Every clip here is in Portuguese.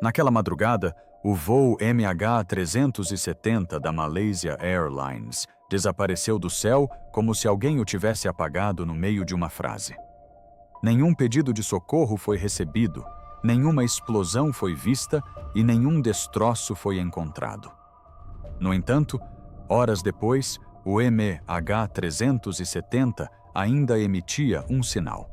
Naquela madrugada, o voo MH370 da Malaysia Airlines desapareceu do céu como se alguém o tivesse apagado no meio de uma frase. Nenhum pedido de socorro foi recebido, nenhuma explosão foi vista e nenhum destroço foi encontrado. No entanto, horas depois, o MH370 ainda emitia um sinal,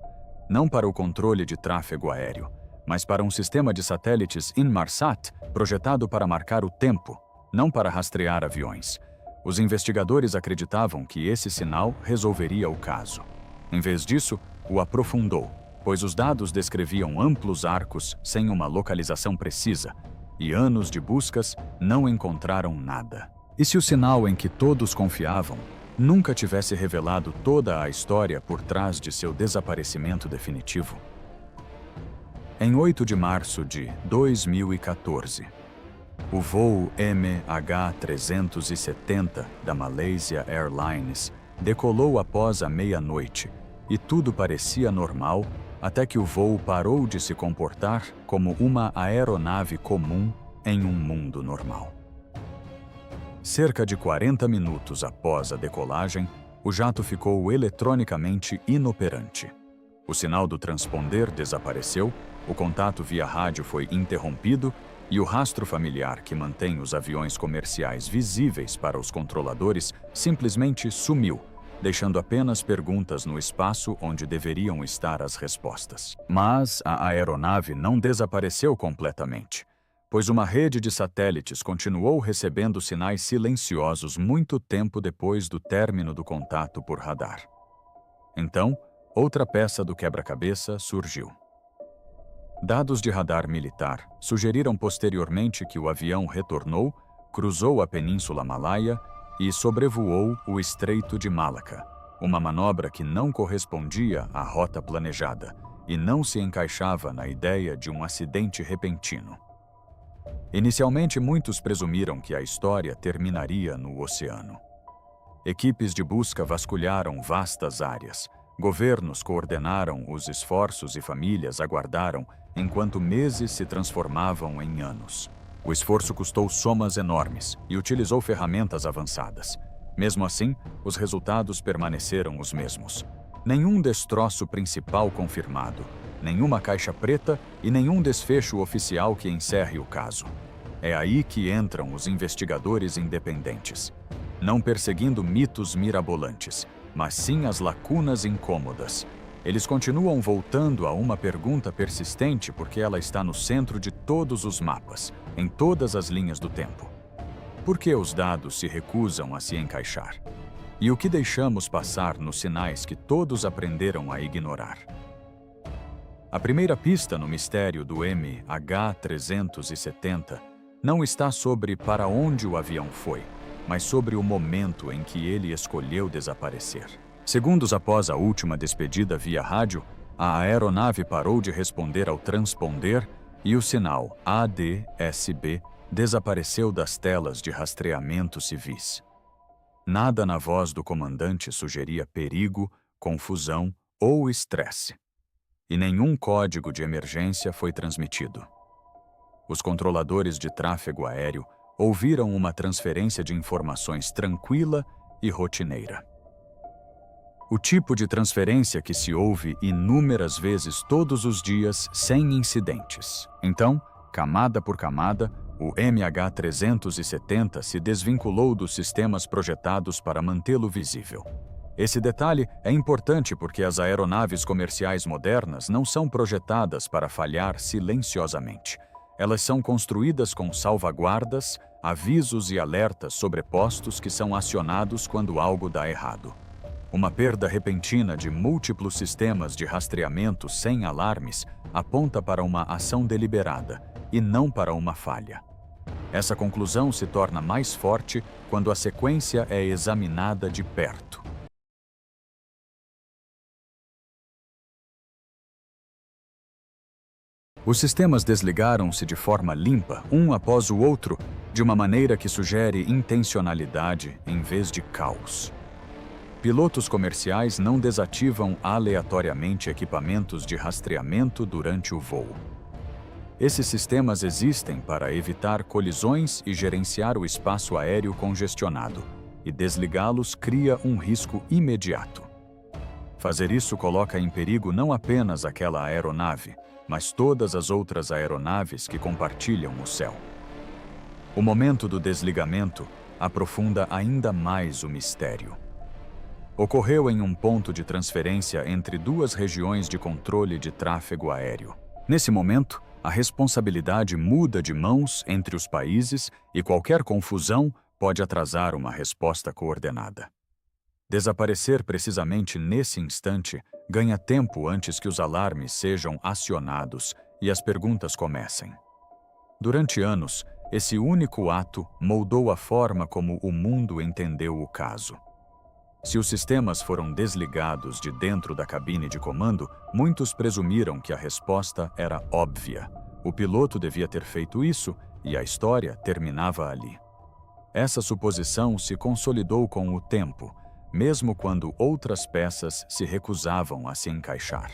não para o controle de tráfego aéreo, mas para um sistema de satélites Inmarsat projetado para marcar o tempo, não para rastrear aviões. Os investigadores acreditavam que esse sinal resolveria o caso. Em vez disso, o aprofundou, pois os dados descreviam amplos arcos sem uma localização precisa, e anos de buscas não encontraram nada. E se o sinal em que todos confiavam nunca tivesse revelado toda a história por trás de seu desaparecimento definitivo? Em 8 de março de 2014, o voo MH370 da Malaysia Airlines decolou após a meia-noite e tudo parecia normal até que o voo parou de se comportar como uma aeronave comum em um mundo normal. Cerca de 40 minutos após a decolagem, o jato ficou eletronicamente inoperante. O sinal do transponder desapareceu, o contato via rádio foi interrompido e o rastro familiar que mantém os aviões comerciais visíveis para os controladores simplesmente sumiu, deixando apenas perguntas no espaço onde deveriam estar as respostas. Mas a aeronave não desapareceu completamente, pois uma rede de satélites continuou recebendo sinais silenciosos muito tempo depois do término do contato por radar. Então, outra peça do quebra-cabeça surgiu. Dados de radar militar sugeriram posteriormente que o avião retornou, cruzou a Península Malaia e sobrevoou o Estreito de Malacca, uma manobra que não correspondia à rota planejada e não se encaixava na ideia de um acidente repentino. Inicialmente, muitos presumiram que a história terminaria no oceano. Equipes de busca vasculharam vastas áreas, governos coordenaram os esforços e famílias aguardaram enquanto meses se transformavam em anos. O esforço custou somas enormes e utilizou ferramentas avançadas. Mesmo assim, os resultados permaneceram os mesmos. Nenhum destroço principal confirmado, nenhuma caixa preta e nenhum desfecho oficial que encerre o caso. É aí que entram os investigadores independentes, não perseguindo mitos mirabolantes, mas sim as lacunas incômodas. Eles continuam voltando a uma pergunta persistente porque ela está no centro de todos os mapas, em todas as linhas do tempo. Por que os dados se recusam a se encaixar? E o que deixamos passar nos sinais que todos aprenderam a ignorar? A primeira pista no mistério do MH370 não está sobre para onde o avião foi, mas sobre o momento em que ele escolheu desaparecer. Segundos após a última despedida via rádio, a aeronave parou de responder ao transponder e o sinal ADSB desapareceu das telas de rastreamento civis. Nada na voz do comandante sugeria perigo, confusão ou estresse. E nenhum código de emergência foi transmitido. Os controladores de tráfego aéreo ouviram uma transferência de informações tranquila e rotineira. O tipo de transferência que se ouve inúmeras vezes todos os dias sem incidentes. Então, camada por camada, o MH370 se desvinculou dos sistemas projetados para mantê-lo visível. Esse detalhe é importante porque as aeronaves comerciais modernas não são projetadas para falhar silenciosamente. Elas são construídas com salvaguardas, avisos e alertas sobrepostos que são acionados quando algo dá errado. Uma perda repentina de múltiplos sistemas de rastreamento sem alarmes aponta para uma ação deliberada e não para uma falha. Essa conclusão se torna mais forte quando a sequência é examinada de perto. Os sistemas desligaram-se de forma limpa, um após o outro, de uma maneira que sugere intencionalidade em vez de caos. Pilotos comerciais não desativam aleatoriamente equipamentos de rastreamento durante o voo. Esses sistemas existem para evitar colisões e gerenciar o espaço aéreo congestionado, e desligá-los cria um risco imediato. Fazer isso coloca em perigo não apenas aquela aeronave, mas todas as outras aeronaves que compartilham o céu. O momento do desligamento aprofunda ainda mais o mistério. Ocorreu em um ponto de transferência entre duas regiões de controle de tráfego aéreo. Nesse momento, a responsabilidade muda de mãos entre os países e qualquer confusão pode atrasar uma resposta coordenada. Desaparecer precisamente nesse instante ganha tempo antes que os alarmes sejam acionados e as perguntas comecem. Durante anos, esse único ato moldou a forma como o mundo entendeu o caso. Se os sistemas foram desligados de dentro da cabine de comando, muitos presumiram que a resposta era óbvia. O piloto devia ter feito isso e a história terminava ali. Essa suposição se consolidou com o tempo, mesmo quando outras peças se recusavam a se encaixar.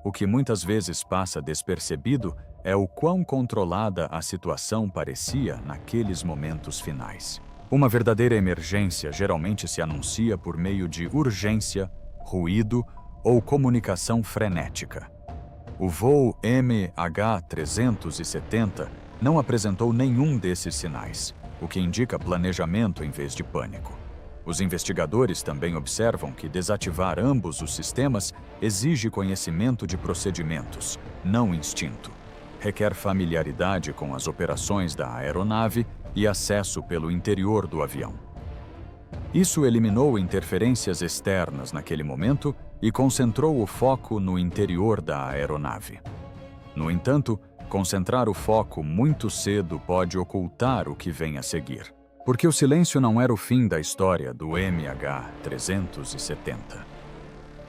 O que muitas vezes passa despercebido é o quão controlada a situação parecia naqueles momentos finais. Uma verdadeira emergência geralmente se anuncia por meio de urgência, ruído ou comunicação frenética. O voo MH370 não apresentou nenhum desses sinais, o que indica planejamento em vez de pânico. Os investigadores também observam que desativar ambos os sistemas exige conhecimento de procedimentos, não instinto. Requer familiaridade com as operações da aeronave e acesso pelo interior do avião. Isso eliminou interferências externas naquele momento e concentrou o foco no interior da aeronave. No entanto, concentrar o foco muito cedo pode ocultar o que vem a seguir, porque o silêncio não era o fim da história do MH370.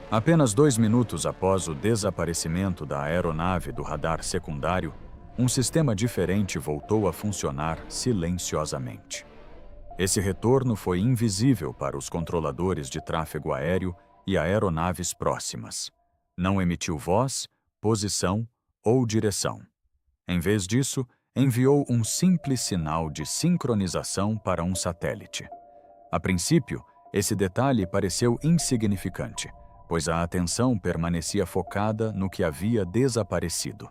Apenas 2 minutos após o desaparecimento da aeronave do radar secundário, um sistema diferente voltou a funcionar silenciosamente. Esse retorno foi invisível para os controladores de tráfego aéreo e aeronaves próximas. Não emitiu voz, posição ou direção. Em vez disso, enviou um simples sinal de sincronização para um satélite. A princípio, esse detalhe pareceu insignificante, pois a atenção permanecia focada no que havia desaparecido.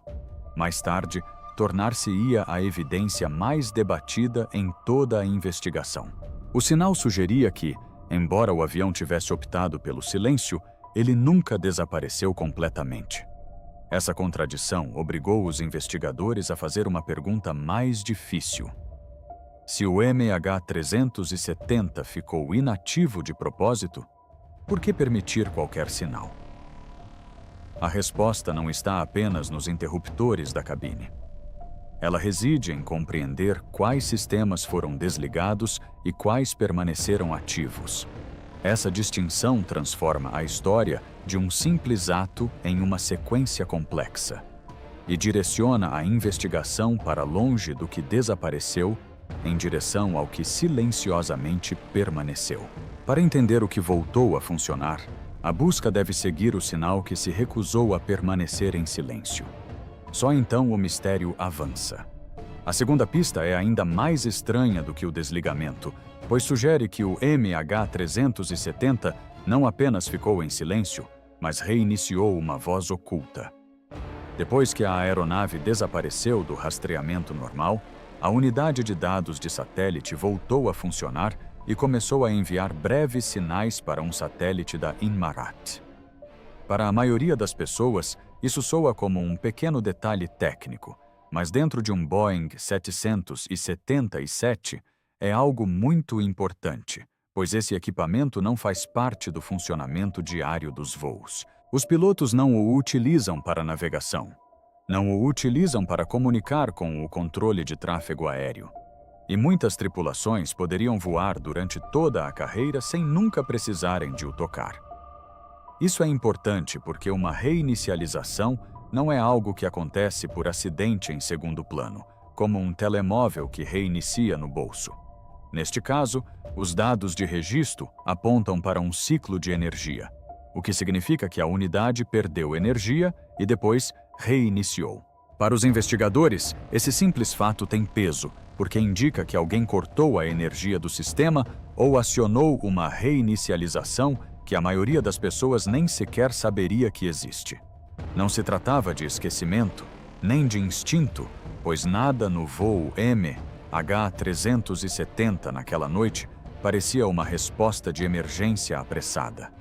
Mais tarde, tornar-se-ia a evidência mais debatida em toda a investigação. O sinal sugeria que, embora o avião tivesse optado pelo silêncio, ele nunca desapareceu completamente. Essa contradição obrigou os investigadores a fazer uma pergunta mais difícil. Se o MH370 ficou inativo de propósito, por que permitir qualquer sinal? A resposta não está apenas nos interruptores da cabine. Ela reside em compreender quais sistemas foram desligados e quais permaneceram ativos. Essa distinção transforma a história de um simples ato em uma sequência complexa e direciona a investigação para longe do que desapareceu em direção ao que silenciosamente permaneceu. Para entender o que voltou a funcionar, a busca deve seguir o sinal que se recusou a permanecer em silêncio. Só então o mistério avança. A segunda pista é ainda mais estranha do que o desligamento, pois sugere que o MH370 não apenas ficou em silêncio, mas reiniciou uma voz oculta. Depois que a aeronave desapareceu do rastreamento normal, a unidade de dados de satélite voltou a funcionar e começou a enviar breves sinais para um satélite da Inmarsat. Para a maioria das pessoas, isso soa como um pequeno detalhe técnico, mas dentro de um Boeing 777 é algo muito importante, pois esse equipamento não faz parte do funcionamento diário dos voos. Os pilotos não o utilizam para navegação, não o utilizam para comunicar com o controle de tráfego aéreo. E muitas tripulações poderiam voar durante toda a carreira sem nunca precisarem de o tocar. Isso é importante porque uma reinicialização não é algo que acontece por acidente em segundo plano, como um telemóvel que reinicia no bolso. Neste caso, os dados de registro apontam para um ciclo de energia, o que significa que a unidade perdeu energia e depois reiniciou. Para os investigadores, esse simples fato tem peso, porque indica que alguém cortou a energia do sistema ou acionou uma reinicialização que a maioria das pessoas nem sequer saberia que existe. Não se tratava de esquecimento, nem de instinto, pois nada no voo MH370 naquela noite parecia uma resposta de emergência apressada.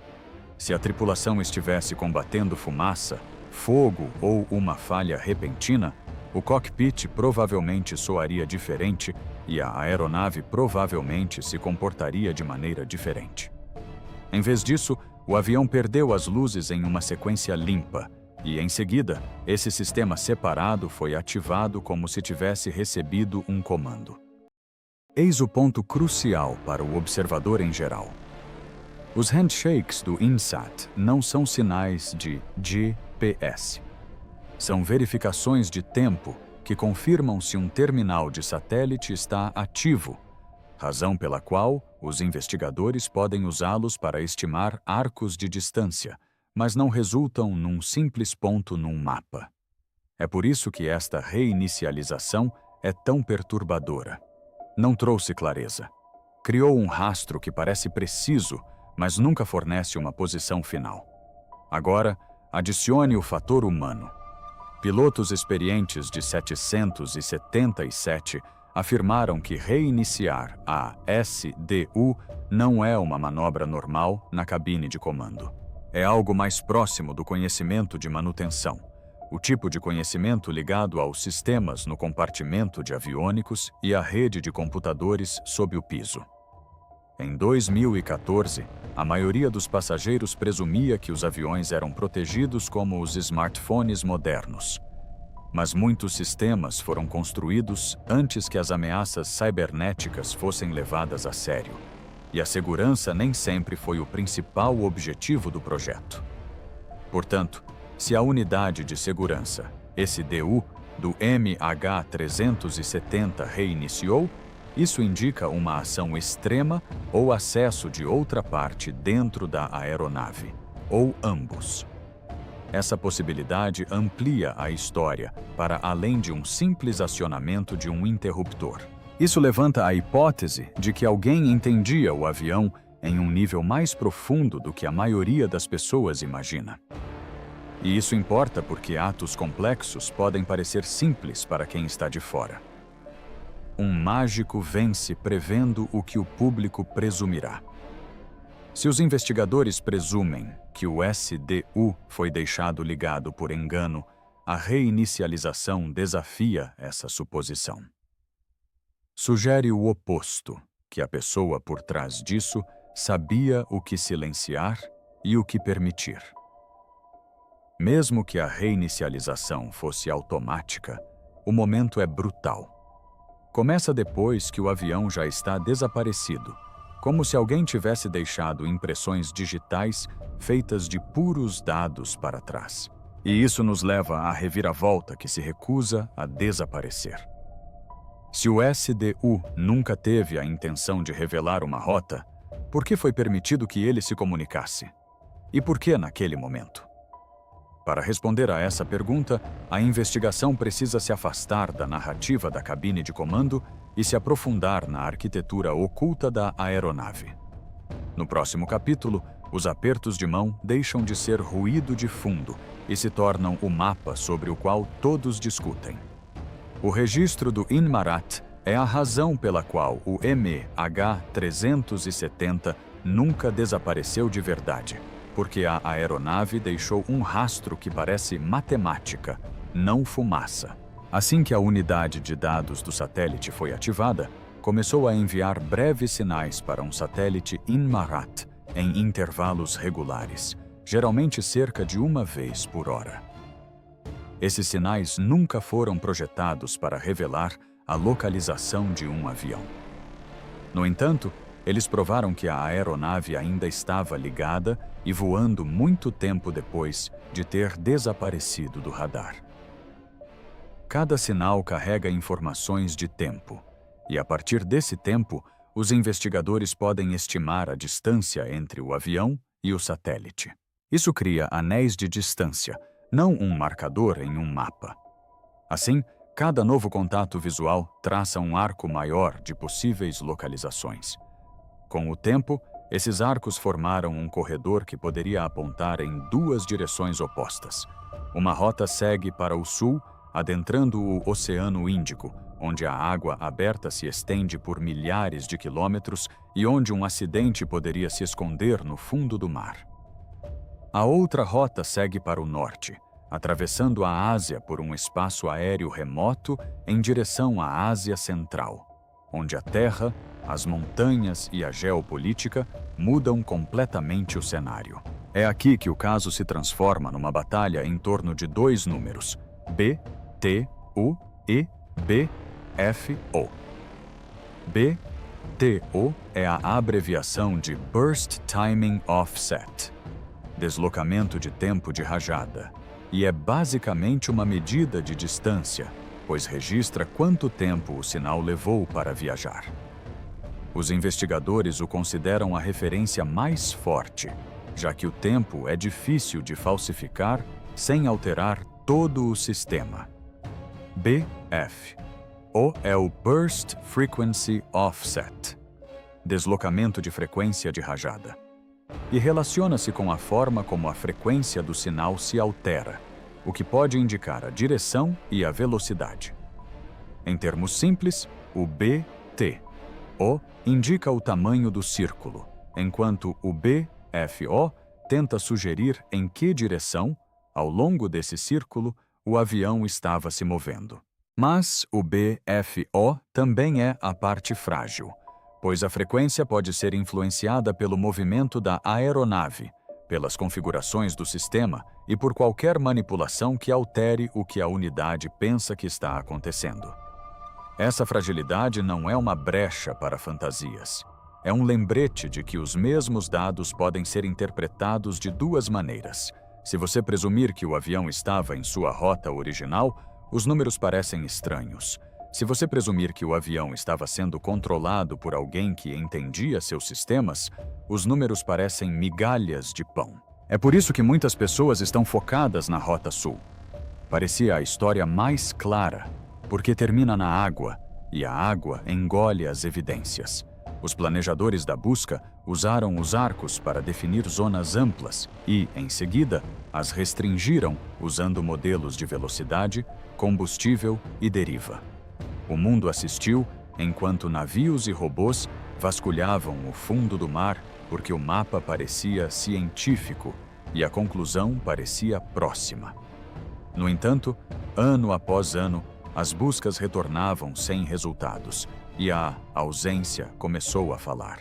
Se a tripulação estivesse combatendo fumaça, fogo ou uma falha repentina, o cockpit provavelmente soaria diferente e a aeronave provavelmente se comportaria de maneira diferente. Em vez disso, o avião perdeu as luzes em uma sequência limpa e, em seguida, esse sistema separado foi ativado como se tivesse recebido um comando. Eis o ponto crucial para o observador em geral. Os handshakes do INSAT não são sinais de GPS. São verificações de tempo que confirmam se um terminal de satélite está ativo, razão pela qual os investigadores podem usá-los para estimar arcos de distância, mas não resultam num simples ponto num mapa. É por isso que esta reinicialização é tão perturbadora. Não trouxe clareza. Criou um rastro que parece preciso, mas nunca fornece uma posição final. Agora, adicione o fator humano. Pilotos experientes de 777 afirmaram que reiniciar a SDU não é uma manobra normal na cabine de comando. É algo mais próximo do conhecimento de manutenção, o tipo de conhecimento ligado aos sistemas no compartimento de aviônicos e à rede de computadores sob o piso. Em 2014, a maioria dos passageiros presumia que os aviões eram protegidos como os smartphones modernos. Mas muitos sistemas foram construídos antes que as ameaças cibernéticas fossem levadas a sério. E a segurança nem sempre foi o principal objetivo do projeto. Portanto, se a unidade de segurança, SDU, do MH370 reiniciou, isso indica uma ação extrema ou acesso de outra parte dentro da aeronave, ou ambos. Essa possibilidade amplia a história para além de um simples acionamento de um interruptor. Isso levanta a hipótese de que alguém entendia o avião em um nível mais profundo do que a maioria das pessoas imagina. E isso importa porque atos complexos podem parecer simples para quem está de fora. Um mágico vence prevendo o que o público presumirá. Se os investigadores presumem que o SDU foi deixado ligado por engano, a reinicialização desafia essa suposição. Sugere o oposto, que a pessoa por trás disso sabia o que silenciar e o que permitir. Mesmo que a reinicialização fosse automática, o momento é brutal. Começa depois que o avião já está desaparecido, como se alguém tivesse deixado impressões digitais feitas de puros dados para trás. E isso nos leva à reviravolta que se recusa a desaparecer. Se o SDU nunca teve a intenção de revelar uma rota, por que foi permitido que ele se comunicasse? E por que naquele momento? Para responder a essa pergunta, a investigação precisa se afastar da narrativa da cabine de comando e se aprofundar na arquitetura oculta da aeronave. No próximo capítulo, os apertos de mão deixam de ser ruído de fundo e se tornam o mapa sobre o qual todos discutem. O registro do Inmarat é a razão pela qual o MH370 nunca desapareceu de verdade, porque a aeronave deixou um rastro que parece matemática, não fumaça. Assim que a unidade de dados do satélite foi ativada, começou a enviar breves sinais para um satélite Inmarat em intervalos regulares, geralmente cerca de uma vez por hora. Esses sinais nunca foram projetados para revelar a localização de um avião. No entanto, eles provaram que a aeronave ainda estava ligada e voando muito tempo depois de ter desaparecido do radar. Cada sinal carrega informações de tempo, e a partir desse tempo, os investigadores podem estimar a distância entre o avião e o satélite. Isso cria anéis de distância, não um marcador em um mapa. Assim, cada novo contato visual traça um arco maior de possíveis localizações. Com o tempo, esses arcos formaram um corredor que poderia apontar em duas direções opostas. Uma rota segue para o sul, adentrando o Oceano Índico, onde a água aberta se estende por milhares de quilômetros e onde um acidente poderia se esconder no fundo do mar. A outra rota segue para o norte, atravessando a Ásia por um espaço aéreo remoto em direção à Ásia Central, onde a terra, as montanhas e a geopolítica mudam completamente o cenário. É aqui que o caso se transforma numa batalha em torno de dois números, B, T, U e B, F, O. B, T, O é a abreviação de Burst Timing Offset, deslocamento de tempo de rajada, e é basicamente uma medida de distância, pois registra quanto tempo o sinal levou para viajar. Os investigadores o consideram a referência mais forte, já que o tempo é difícil de falsificar sem alterar todo o sistema. BF. O é o Burst Frequency Offset, deslocamento de frequência de rajada, e relaciona-se com a forma como a frequência do sinal se altera, o que pode indicar a direção e a velocidade. Em termos simples, o BT, O, indica o tamanho do círculo, enquanto o BFO tenta sugerir em que direção, ao longo desse círculo, o avião estava se movendo. Mas o BFO também é a parte frágil, pois a frequência pode ser influenciada pelo movimento da aeronave, pelas configurações do sistema e por qualquer manipulação que altere o que a unidade pensa que está acontecendo. Essa fragilidade não é uma brecha para fantasias. É um lembrete de que os mesmos dados podem ser interpretados de duas maneiras. Se você presumir que o avião estava em sua rota original, os números parecem estranhos. Se você presumir que o avião estava sendo controlado por alguém que entendia seus sistemas, os números parecem migalhas de pão. É por isso que muitas pessoas estão focadas na Rota Sul. Parecia a história mais clara, porque termina na água, e a água engole as evidências. Os planejadores da busca usaram os arcos para definir zonas amplas e, em seguida, as restringiram usando modelos de velocidade, combustível e deriva. O mundo assistiu enquanto navios e robôs vasculhavam o fundo do mar porque o mapa parecia científico e a conclusão parecia próxima. No entanto, ano após ano, as buscas retornavam sem resultados e a ausência começou a falar.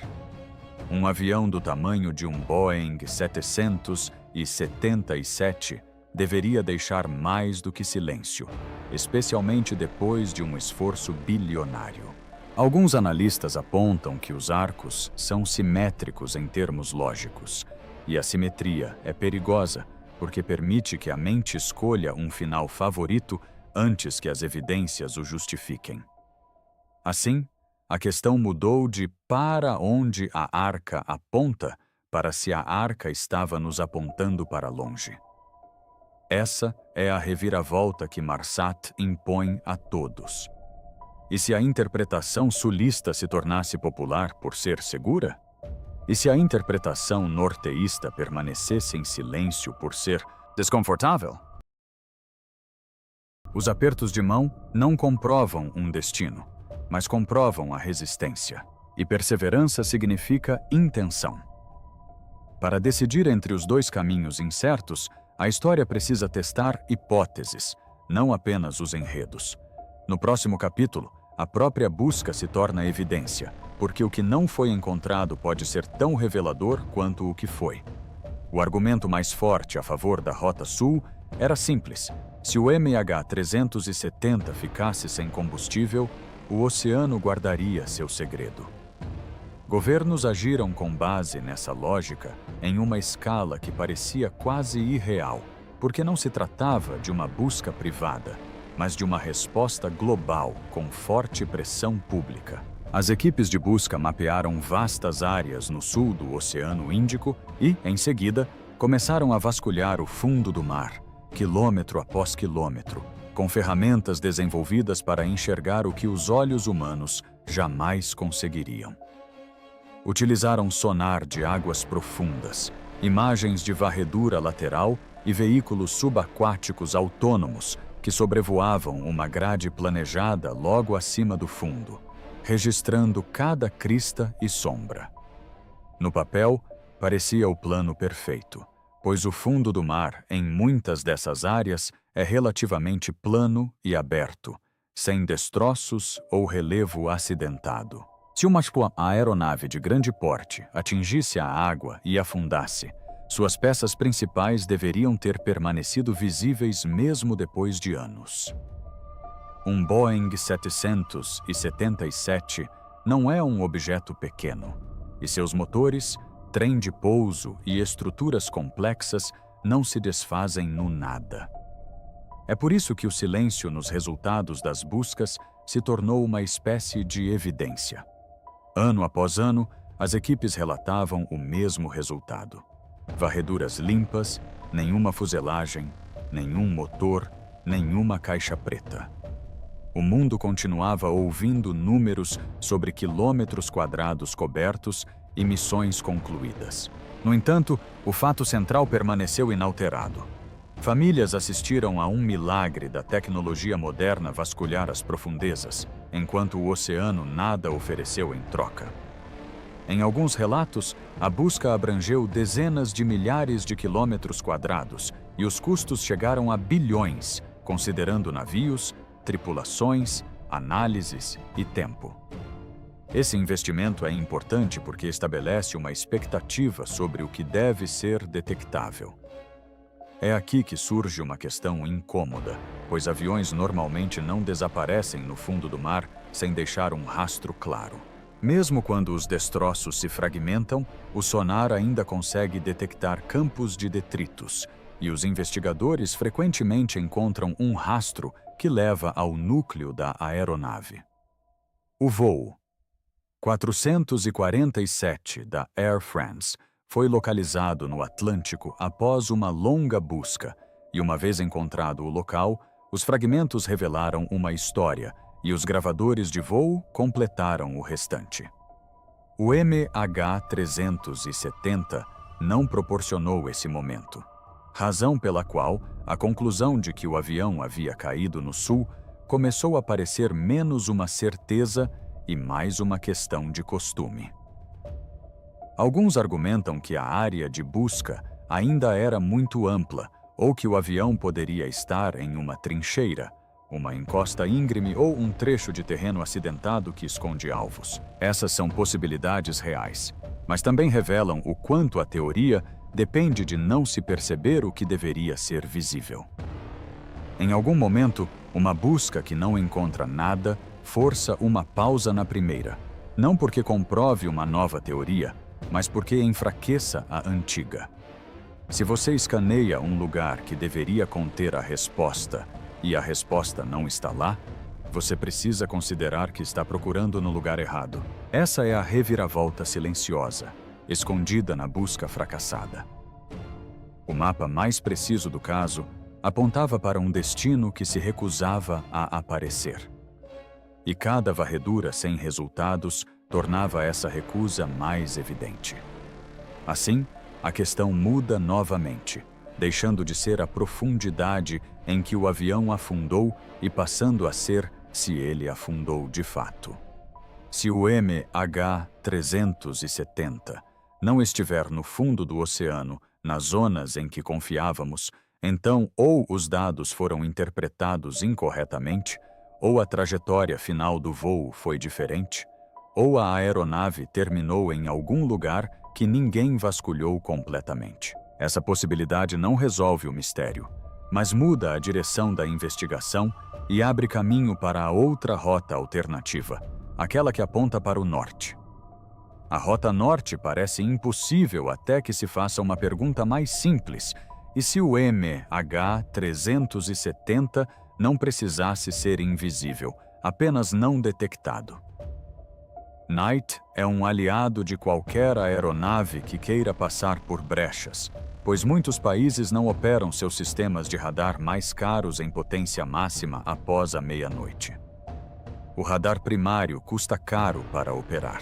Um avião do tamanho de um Boeing 777 deveria deixar mais do que silêncio, especialmente depois de um esforço bilionário. Alguns analistas apontam que os arcos são simétricos em termos lógicos, e a simetria é perigosa porque permite que a mente escolha um final favorito antes que as evidências o justifiquem. Assim, a questão mudou de para onde a arca aponta para se a arca estava nos apontando para longe. Essa é a reviravolta que Marsat impõe a todos. E se a interpretação sulista se tornasse popular por ser segura? E se a interpretação norteísta permanecesse em silêncio por ser desconfortável? Os apertos de mão não comprovam um destino, mas comprovam a resistência. E perseverança significa intenção. Para decidir entre os dois caminhos incertos, a história precisa testar hipóteses, não apenas os enredos. No próximo capítulo, a própria busca se torna evidência, porque o que não foi encontrado pode ser tão revelador quanto o que foi. O argumento mais forte a favor da Rota Sul era simples. Se o MH370 ficasse sem combustível, o oceano guardaria seu segredo. Governos agiram com base nessa lógica em uma escala que parecia quase irreal, porque não se tratava de uma busca privada, mas de uma resposta global com forte pressão pública. As equipes de busca mapearam vastas áreas no sul do Oceano Índico e, em seguida, começaram a vasculhar o fundo do mar, quilômetro após quilômetro, com ferramentas desenvolvidas para enxergar o que os olhos humanos jamais conseguiriam. Utilizaram sonar de águas profundas, imagens de varredura lateral e veículos subaquáticos autônomos que sobrevoavam uma grade planejada logo acima do fundo, registrando cada crista e sombra. No papel, parecia o plano perfeito, pois o fundo do mar, em muitas dessas áreas, é relativamente plano e aberto, sem destroços ou relevo acidentado. Se uma aeronave de grande porte atingisse a água e afundasse, suas peças principais deveriam ter permanecido visíveis mesmo depois de anos. Um Boeing 777 não é um objeto pequeno, e seus motores, trem de pouso e estruturas complexas não se desfazem no nada. É por isso que o silêncio nos resultados das buscas se tornou uma espécie de evidência. Ano após ano, as equipes relatavam o mesmo resultado. Varreduras limpas, nenhuma fuselagem, nenhum motor, nenhuma caixa preta. O mundo continuava ouvindo números sobre quilômetros quadrados cobertos e missões concluídas. No entanto, o fato central permaneceu inalterado. Famílias assistiram a um milagre da tecnologia moderna vasculhar as profundezas, enquanto o oceano nada ofereceu em troca. Em alguns relatos, a busca abrangeu dezenas de milhares de quilômetros quadrados e os custos chegaram a bilhões, considerando navios, tripulações, análises e tempo. Esse investimento é importante porque estabelece uma expectativa sobre o que deve ser detectável. É aqui que surge uma questão incômoda, pois aviões normalmente não desaparecem no fundo do mar sem deixar um rastro claro. Mesmo quando os destroços se fragmentam, o sonar ainda consegue detectar campos de detritos, e os investigadores frequentemente encontram um rastro que leva ao núcleo da aeronave. O voo 447 da Air France foi localizado no Atlântico após uma longa busca, e uma vez encontrado o local, os fragmentos revelaram uma história e os gravadores de voo completaram o restante. O MH370 não proporcionou esse momento, razão pela qual a conclusão de que o avião havia caído no sul começou a parecer menos uma certeza e mais uma questão de costume. Alguns argumentam que a área de busca ainda era muito ampla ou que o avião poderia estar em uma trincheira, uma encosta íngreme ou um trecho de terreno acidentado que esconde alvos. Essas são possibilidades reais, mas também revelam o quanto a teoria depende de não se perceber o que deveria ser visível. Em algum momento, uma busca que não encontra nada força uma pausa na primeira, não porque comprove uma nova teoria, mas porque enfraqueça a antiga. Se você escaneia um lugar que deveria conter a resposta e a resposta não está lá, você precisa considerar que está procurando no lugar errado. Essa é a reviravolta silenciosa, escondida na busca fracassada. O mapa mais preciso do caso apontava para um destino que se recusava a aparecer. E cada varredura sem resultados tornava essa recusa mais evidente. Assim, a questão muda novamente, deixando de ser a profundidade em que o avião afundou e passando a ser se ele afundou de fato. Se o MH370 não estiver no fundo do oceano, nas zonas em que confiávamos, então ou os dados foram interpretados incorretamente, ou a trajetória final do voo foi diferente, ou a aeronave terminou em algum lugar que ninguém vasculhou completamente. Essa possibilidade não resolve o mistério, mas muda a direção da investigação e abre caminho para a outra rota alternativa, aquela que aponta para o norte. A rota norte parece impossível até que se faça uma pergunta mais simples: e se o MH370 não precisasse ser invisível, apenas não detectado? Night é um aliado de qualquer aeronave que queira passar por brechas, pois muitos países não operam seus sistemas de radar mais caros em potência máxima após a meia-noite. O radar primário custa caro para operar.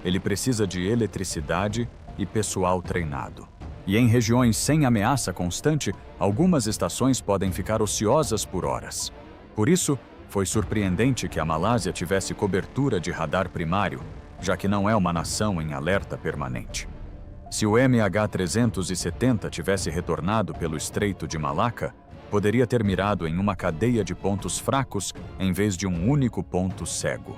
Ele precisa de eletricidade e pessoal treinado. E em regiões sem ameaça constante, algumas estações podem ficar ociosas por horas. Por isso, foi surpreendente que a Malásia tivesse cobertura de radar primário, já que não é uma nação em alerta permanente. Se o MH370 tivesse retornado pelo Estreito de Malaca, poderia ter mirado em uma cadeia de pontos fracos em vez de um único ponto cego.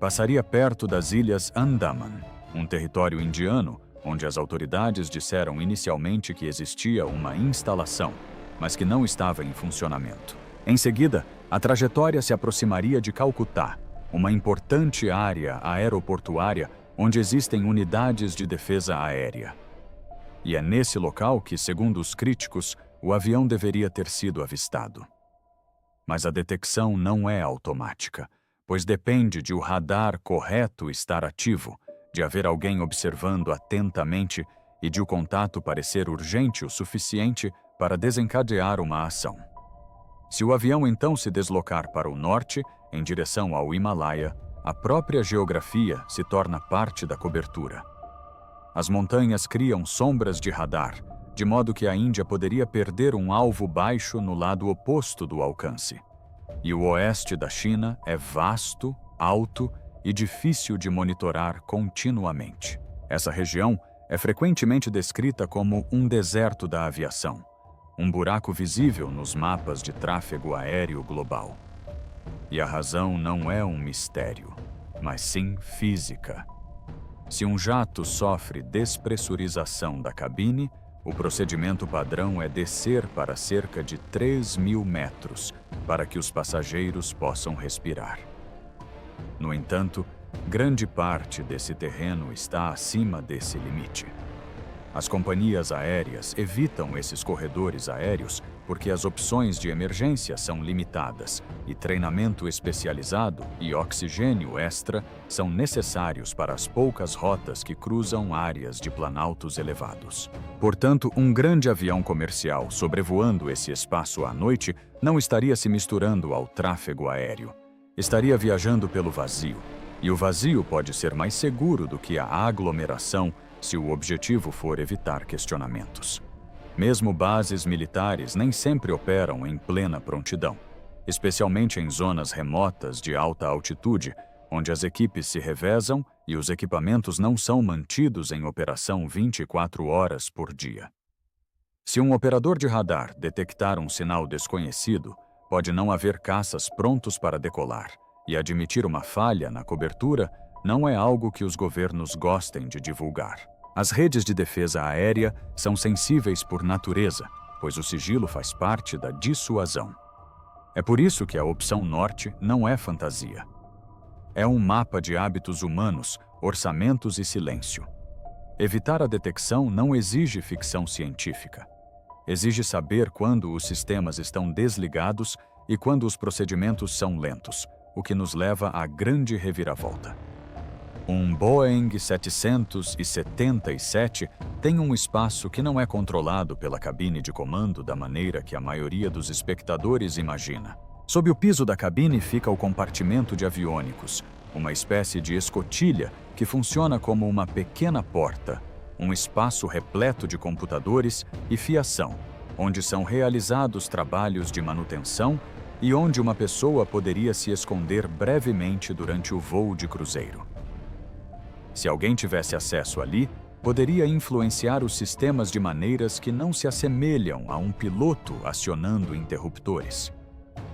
Passaria perto das Ilhas Andaman, um território indiano, onde as autoridades disseram inicialmente que existia uma instalação, mas que não estava em funcionamento. Em seguida, a trajetória se aproximaria de Calcutá, uma importante área aeroportuária onde existem unidades de defesa aérea. E é nesse local que, segundo os críticos, o avião deveria ter sido avistado. Mas a detecção não é automática, pois depende de o radar correto estar ativo, de haver alguém observando atentamente e de o contato parecer urgente o suficiente para desencadear uma ação. Se o avião então se deslocar para o norte, em direção ao Himalaia, a própria geografia se torna parte da cobertura. As montanhas criam sombras de radar, de modo que a Índia poderia perder um alvo baixo no lado oposto do alcance. E o oeste da China é vasto, alto e difícil de monitorar continuamente. Essa região é frequentemente descrita como um deserto da aviação, um buraco visível nos mapas de tráfego aéreo global. E a razão não é um mistério, mas sim física. Se um jato sofre despressurização da cabine, o procedimento padrão é descer para cerca de 3.000 metros para que os passageiros possam respirar. No entanto, grande parte desse terreno está acima desse limite. As companhias aéreas evitam esses corredores aéreos porque as opções de emergência são limitadas e treinamento especializado e oxigênio extra são necessários para as poucas rotas que cruzam áreas de planaltos elevados. Portanto, um grande avião comercial sobrevoando esse espaço à noite não estaria se misturando ao tráfego aéreo. Estaria viajando pelo vazio, e o vazio pode ser mais seguro do que a aglomeração se o objetivo for evitar questionamentos. Mesmo bases militares nem sempre operam em plena prontidão, especialmente em zonas remotas de alta altitude, onde as equipes se revezam e os equipamentos não são mantidos em operação 24 horas por dia. Se um operador de radar detectar um sinal desconhecido, pode não haver caças prontos para decolar, e admitir uma falha na cobertura não é algo que os governos gostem de divulgar. As redes de defesa aérea são sensíveis por natureza, pois o sigilo faz parte da dissuasão. É por isso que a opção norte não é fantasia. É um mapa de hábitos humanos, orçamentos e silêncio. Evitar a detecção não exige ficção científica. Exige saber quando os sistemas estão desligados e quando os procedimentos são lentos, o que nos leva à grande reviravolta. Um Boeing 777 tem um espaço que não é controlado pela cabine de comando da maneira que a maioria dos espectadores imagina. Sob o piso da cabine fica o compartimento de aviônicos, uma espécie de escotilha que funciona como uma pequena porta, um espaço repleto de computadores e fiação, onde são realizados trabalhos de manutenção e onde uma pessoa poderia se esconder brevemente durante o voo de cruzeiro. Se alguém tivesse acesso ali, poderia influenciar os sistemas de maneiras que não se assemelham a um piloto acionando interruptores.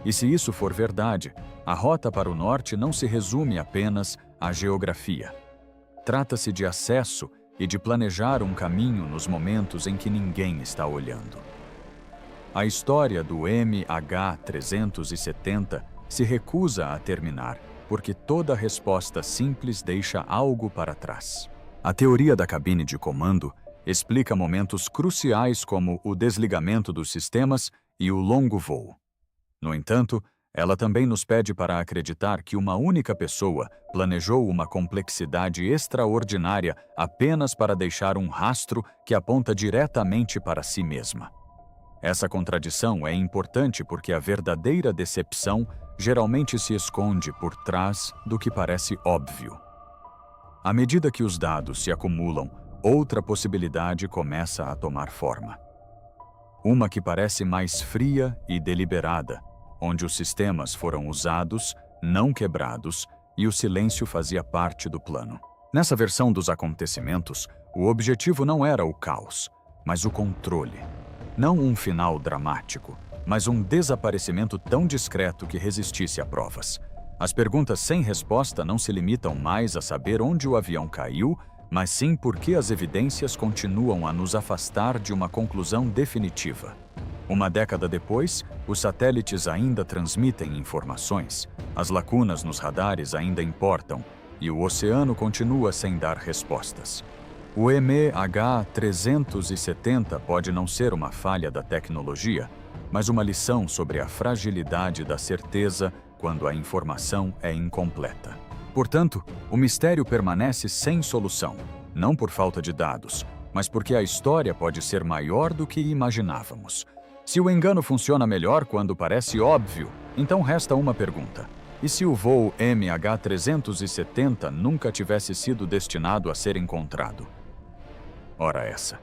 E se isso for verdade, a rota para o norte não se resume apenas à geografia. Trata-se de acesso e de planejar um caminho nos momentos em que ninguém está olhando. A história do MH370 se recusa a terminar, porque toda resposta simples deixa algo para trás. A teoria da cabine de comando explica momentos cruciais como o desligamento dos sistemas e o longo voo. No entanto, Ela também nos pede para acreditar que uma única pessoa planejou uma complexidade extraordinária apenas para deixar um rastro que aponta diretamente para si mesma. Essa contradição é importante porque a verdadeira decepção geralmente se esconde por trás do que parece óbvio. À medida que os dados se acumulam, outra possibilidade começa a tomar forma. Uma que parece mais fria e deliberada, onde os sistemas foram usados, não quebrados, e o silêncio fazia parte do plano. Nessa versão dos acontecimentos, o objetivo não era o caos, mas o controle. Não um final dramático, mas um desaparecimento tão discreto que resistisse a provas. As perguntas sem resposta não se limitam mais a saber onde o avião caiu, mas sim por que as evidências continuam a nos afastar de uma conclusão definitiva. Uma década depois, os satélites ainda transmitem informações, as lacunas nos radares ainda importam e o oceano continua sem dar respostas. O MH370 pode não ser uma falha da tecnologia, mas uma lição sobre a fragilidade da certeza quando a informação é incompleta. Portanto, o mistério permanece sem solução, não por falta de dados, mas porque a história pode ser maior do que imaginávamos. Se o engano funciona melhor quando parece óbvio, então resta uma pergunta. E se o voo MH370 nunca tivesse sido destinado a ser encontrado? Ora essa.